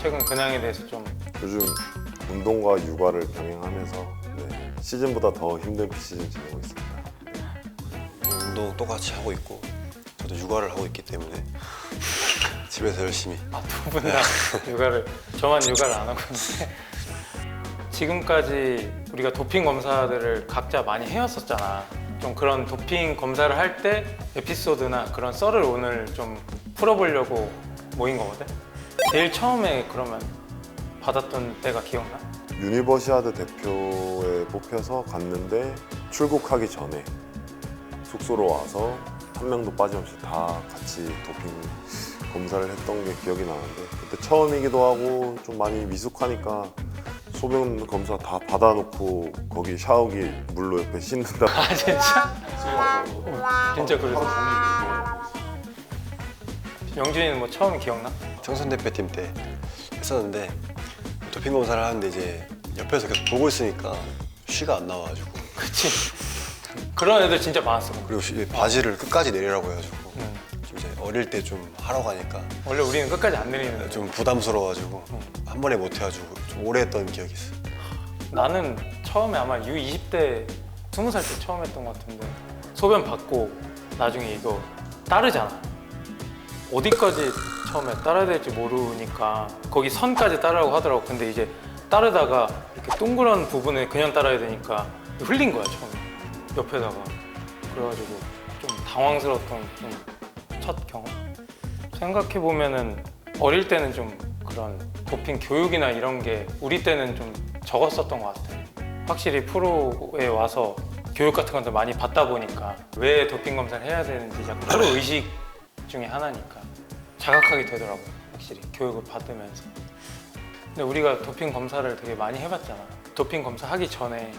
최근 근황에 대해서 좀. 요즘 운동과 육아를 병행하면서 시즌보다 더 힘든 시즌 지내고 있습니다. 운동 똑같이 하고 있고 저도 육아를 하고 있기 때문에 집에서 열심히. 두 분 다 육아를, 저만 육아를 안 하고 있는데 지금까지 우리가 도핑 검사들을 각자 많이 해왔었잖아. 좀 그런 도핑 검사를 할 때 에피소드나 그런 썰을 오늘 좀 풀어보려고 모인 거거든. 제일 처음에 그러면 받았던 때가 기억나? 유니버시아드 대표에 뽑혀서 갔는데 출국하기 전에 숙소로 와서 한 명도 빠짐없이 다 같이 도핑 검사를 했던 게 기억이 나는데, 그때 처음이기도 하고 좀 많이 미숙하니까 소변 검사 다 받아놓고 거기 샤워기 물로 옆에 씻는다. 아 진짜? 진짜 그래서? 영준이는 뭐 처음 기억나? 청선 대표팀 때 했었는데 도핑 검사를 하는데 이제 옆에서 계속 보고 있으니까 쉬가 안 나와가지고. 그치. 그런 애들 진짜 많았어. 그리고 바지를 끝까지 내리라고 해가지고 좀 이제 어릴 때 좀 하러 가니까 원래 우리는 끝까지 안 내리는데 좀 부담스러워가지고 한 번에 못 해가지고 좀 오래 했던 기억이 있어. 나는 처음에 아마 U20대 20살 때 처음 했던 것 같은데, 소변 받고 나중에 이거 따르잖아. 어디까지 처음에 따라야 될지 모르니까 거기 선까지 따르라고 하더라고. 근데 이제 따르다가 이렇게 동그란 부분에 그냥 따라야 되니까 흘린 거야 처음에 옆에다가. 그래가지고 좀 당황스러웠던 좀 첫 경험. 생각해보면은 어릴 때는 좀 그런 도핑 교육이나 이런 게 우리 때는 좀 적었었던 것 같아. 확실히 프로에 와서 교육 같은 것들 많이 받다 보니까 왜 도핑 검사를 해야 되는지 자꾸 프로 의식 중에 하나니까 자각하게 되더라고, 확실히 교육을 받으면서. 근데 우리가 도핑 검사를 되게 많이 해봤잖아. 도핑 검사 하기 전에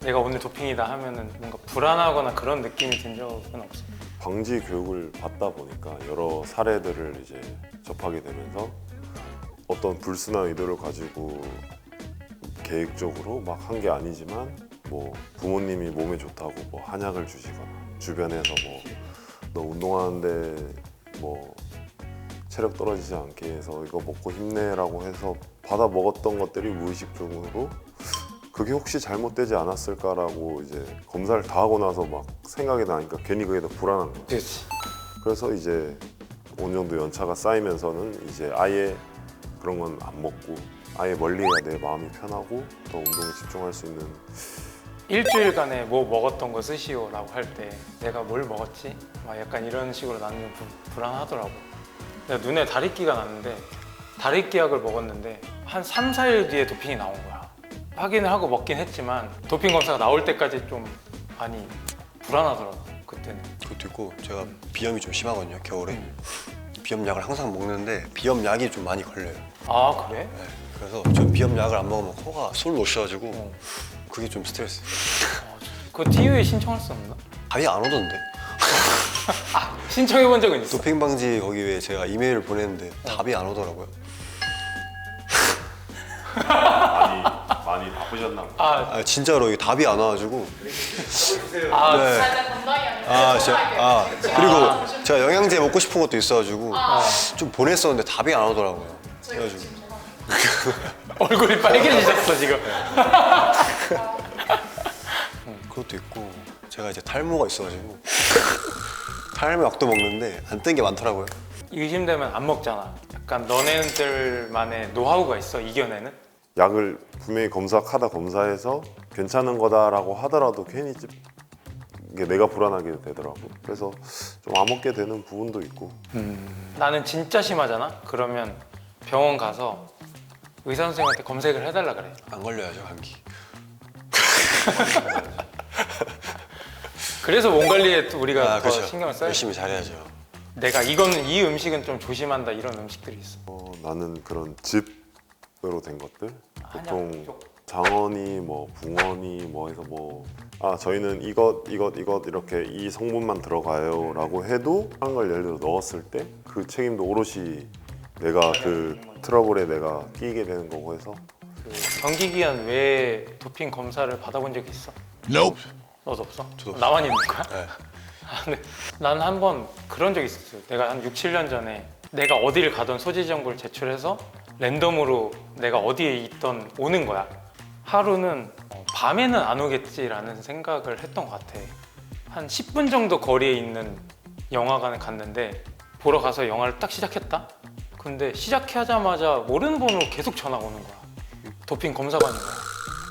내가 오늘 도핑이다 하면은 뭔가 불안하거나 그런 느낌이 든 적은 없어. 방지 교육을 받다 보니까 여러 사례들을 이제 접하게 되면서 어떤 불순한 의도를 가지고 계획적으로 막 한 게 아니지만 뭐 부모님이 몸에 좋다고 뭐 한약을 주시거나 주변에서 뭐 너 운동하는데 뭐 체력 떨어지지 않게 해서 이거 먹고 힘내라고 해서 받아 먹었던 것들이 무의식적으로 그게 혹시 잘못되지 않았을까라고 이제 검사를 다 하고 나서 막 생각이 나니까 괜히 그게 더 불안한 거지. 그렇지. 그래서 이제 어느 정도 연차가 쌓이면서는 이제 아예 그런 건 안 먹고 아예 멀리해야 내 마음이 편하고 더 운동에 집중할 수 있는. 일주일간에 뭐 먹었던 거 쓰시오라고 할 때 내가 뭘 먹었지? 막 약간 이런 식으로 나는 좀 불안하더라고. 내가 눈에 다리끼가 났는데 다리끼 약을 먹었는데 한 3, 4일 뒤에 도핑이 나온 거야. 확인을 하고 먹긴 했지만 도핑 검사가 나올 때까지 좀 많이 불안하더라고 그때는. 그것도 있고 제가 비염이 좀 심하거든요, 겨울에. 비염약을 항상 먹는데 비염약이 좀 많이 걸려요. 아 그래? 네, 그래서 저 비염약을 안 먹으면 코가 술 놓셔가지고 그게 좀 스트레스. 그 TU에 신청할 수 없나? 답이 안 오던데. 신청해 본 적은 있어. 도핑 방지 거기에 제가 이메일을 보냈는데 답이 안 오더라고요. 많이 바쁘셨나 보다. 아, 아, 진짜로 이게 답이 안 와가지고. 아, 네. 살짝 건강이 아니라 그리고 제가 영양제 먹고 싶은 것도 있어가지고 좀 보냈었는데 답이 안 오더라고요. 그래가지고 얼굴이 빨개지셨어 지금. 그것도 있고 제가 이제 탈모가 있어가지고 탈모약도 먹는데 안 뜬 게 많더라고요. 의심되면 안 먹잖아. 약간 너네들만의 노하우가 있어 이겨내는? 약을 분명히 검사해서 괜찮은 거다라고 하더라도 괜히 이게 내가 불안하게 되더라고. 그래서 좀 안 먹게 되는 부분도 있고. 나는 진짜 심하잖아? 그러면 병원 가서 의사 선생님한테 검색을 해달라 그래. 안 걸려야죠, 감기. 그래서 몸 관리에 또 우리가 더 그렇죠. 신경을 써야 돼. 열심히 잘해야죠. 내가 이 음식은 좀 조심한다 이런 음식들이 있어. 나는 그런 즙으로 된 것들 보통 한약 쪽. 장어니 뭐 붕어니 뭐 해서 뭐 저희는 이것 이렇게 이 성분만 들어가요 라고 해도 한 걸 예를 들어 넣었을 때 그 책임도 오롯이 내가 그 트러블에 내가 끼게 되는 거고 해서. 그 경기 기간 외에 도핑 검사를 받아본 적이 있어? Nope. 너도 없어? 저도 없어요. 나만 있는 거야? 네. 근데 난 한 번 그런 적이 있었어요. 내가 한 6, 7년 전에 내가 어디를 가던 소지 정보를 제출해서 랜덤으로 내가 어디에 있던 오는 거야. 하루는 밤에는 안 오겠지라는 생각을 했던 것 같아. 한 10분 정도 거리에 있는 영화관에 갔는데 보러 가서 영화를 딱 시작했다? 근데 시작하자마자 모르는 번호로 계속 전화가 오는 거야. 도핑 검사관인 거야.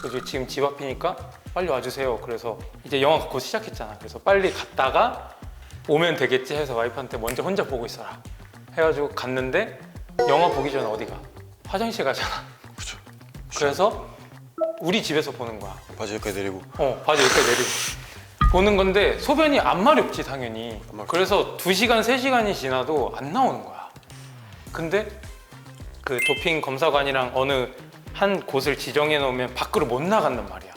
그래서 지금 집 앞이니까 빨리 와주세요. 그래서 이제 영화가 곧 시작했잖아. 그래서 빨리 갔다가 오면 되겠지 해서 와이프한테 먼저 혼자 보고 있어라 해가지고 갔는데 영화 보기 전에 어디 가? 화장실 가잖아. 그렇죠. 그래서 우리 집에서 보는 거야. 바지 여기까지 내리고. 바지 여기까지 내리고 보는 건데 소변이 아무 말이 없지 당연히. 아무 말 그래서 2시간, 3시간이 지나도 안 나오는 거야. 근데 그 도핑 검사관이랑 어느 한 곳을 지정해 놓으면 밖으로 못 나간단 말이야.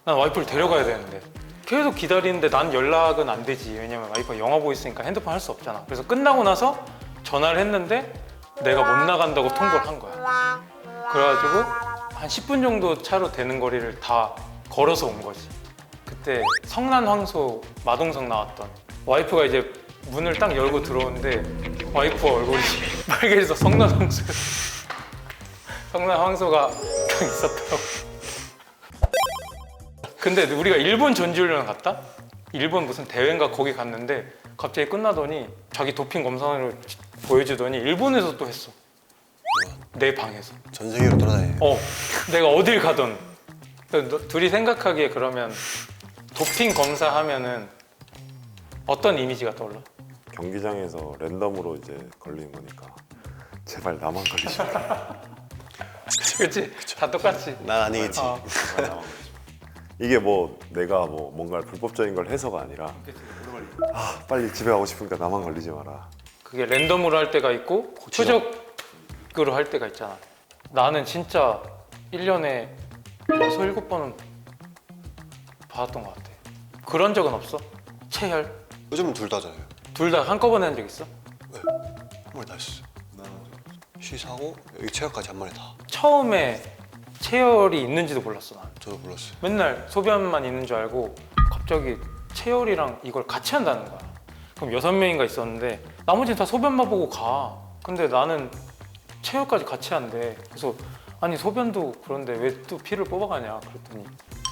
난 와이프를 데려가야 되는데 계속 기다리는데 난 연락은 안 되지. 왜냐면 와이프가 영화 보고 있으니까 핸드폰 할 수 없잖아. 그래서 끝나고 나서 전화를 했는데 내가 못 나간다고 통보를 한 거야. 그래가지고 한 10분 정도 차로 되는 거리를 다 걸어서 온 거지. 그때 성난 황소 마동석 나왔던 와이프가 이제 문을 딱 열고 들어오는데 와이프 얼굴이 빨개져서 성난 황소 성난 황소가 딱 있었다고. 근데 우리가 일본 전지훈련 갔다? 일본 무슨 대회인가 거기 갔는데 갑자기 끝나더니 자기 도핑 검사를 보여주더니 일본에서 또 했어. 내 방에서. 전 세계로 돌아다녀요. 내가 어딜 가든. 둘이 생각하기에 그러면 도핑 검사하면은 어떤 이미지가 떠올라? 경기장에서 랜덤으로 이제 걸리는 거니까 제발 나만 걸리지 마. 그치? 다 똑같지. 난 아니겠지. 제발 나만 걸리지 마. 이게 뭐 내가 뭐 뭔가 불법적인 걸 해서가 아니라 빨리 집에 가고 싶으니까 나만 걸리지 마라. 그게 랜덤으로 할 때가 있고 표적으로 할 때가 있잖아. 나는 진짜 1년에 6, 7번은 받았던 것 같아. 그런 적은 없어? 체혈? 요즘은 둘 다잖아요. 둘 다 한꺼번에 한 적 있어? 한 번에 다 했어요. 쉬사고 여기 체력까지 한 번에 다. 처음에 체열이 있는지도 몰랐어 난. 저도 몰랐어요. 맨날 소변만 있는 줄 알고 갑자기 체열이랑 이걸 같이 한다는 거야. 그럼 6명인가 있었는데 나머지는 다 소변만 보고 가. 근데 나는 체열까지 같이 한대. 그래서 아니 소변도 그런데 왜 또 피를 뽑아가냐 그랬더니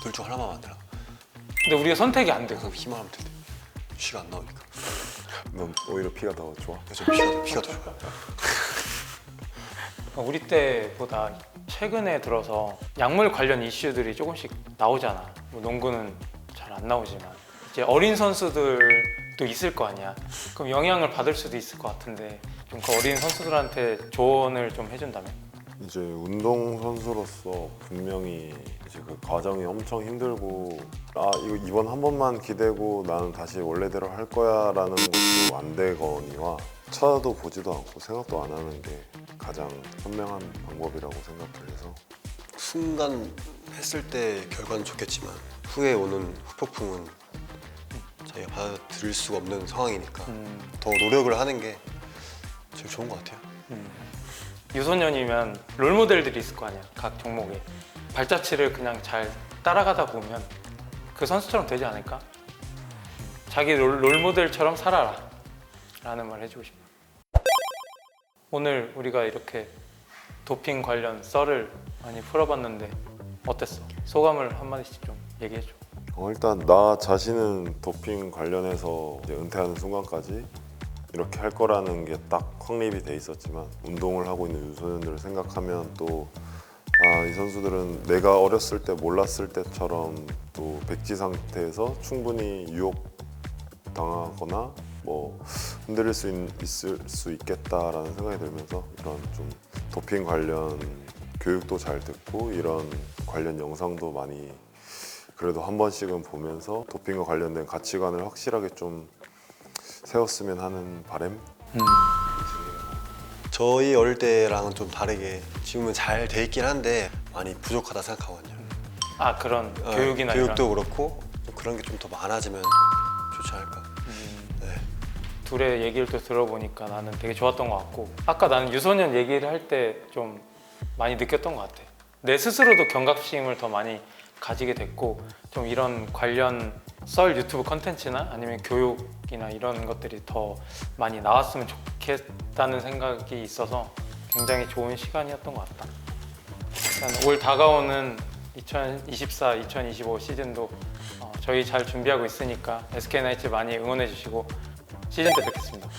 둘 중 하나만 만들어. 근데 우리가 선택이 안 돼. 그럼 희망 하면 되는데 쉬가 안 나오니까. 넌 오히려 피가 더 좋아. 그래서 피가 더 좋아. 우리 때보다 최근에 들어서 약물 관련 이슈들이 조금씩 나오잖아. 뭐 농구는 잘 안 나오지만 이제 어린 선수들도 있을 거 아니야. 그럼 영향을 받을 수도 있을 것 같은데 좀 그 어린 선수들한테 조언을 좀 해준다면? 이제 운동 선수로서 분명히 이제 그 과정이 엄청 힘들고 이거 이번 한 번만 기대고 나는 다시 원래대로 할 거야라는 것도 안 되거니와 쳐도 보지도 않고 생각도 안 하는 게 가장 현명한 방법이라고 생각을 해서 순간 했을 때 결과는 좋겠지만 후에 오는 후폭풍은 자기가 받아들일 수가 없는 상황이니까 더 노력을 하는 게 제일 좋은 것 같아요. 유소년이면 롤모델들이 있을 거 아니야. 각 종목에 발자취를 그냥 잘 따라가다 보면 그 선수처럼 되지 않을까? 자기 롤모델처럼 살아라 라는 말 해주고 싶어. 오늘 우리가 이렇게 도핑 관련 썰을 많이 풀어봤는데 어땠어? 소감을 한마디씩 좀 얘기해줘. 일단 나 자신은 도핑 관련해서 이제 은퇴하는 순간까지 이렇게 할 거라는 게 딱 확립이 돼 있었지만 운동을 하고 있는 유소년들을 생각하면 또 이 선수들은 내가 어렸을 때 몰랐을 때처럼 또 백지 상태에서 충분히 유혹 당하거나 뭐 흔들릴 수 있을 수 있겠다라는 생각이 들면서 이런 좀 도핑 관련 교육도 잘 듣고 이런 관련 영상도 많이 그래도 한 번씩은 보면서 도핑과 관련된 가치관을 확실하게 좀 세웠으면 하는 바람? 저희 어릴 때랑은 좀 다르게 지금은 잘 돼 있긴 한데 많이 부족하다 생각하거든요. 그런 교육이나 교육도 이런 그렇고 좀 그런 게 좀 더 많아지면 좋지 않을까. 네. 둘의 얘기를 또 들어보니까 나는 되게 좋았던 것 같고 아까 나는 유소년 얘기를 할 때 좀 많이 느꼈던 것 같아. 내 스스로도 경각심을 더 많이 가지게 됐고 좀 이런 관련 썰 유튜브 컨텐츠나 아니면 교육이나 이런 것들이 더 많이 나왔으면 좋겠다는 생각이 있어서 굉장히 좋은 시간이었던 것 같다. 일단 올 다가오는 2024, 2025 시즌도 저희 잘 준비하고 있으니까 SK 나이츠 많이 응원해 주시고 시즌 때 뵙겠습니다.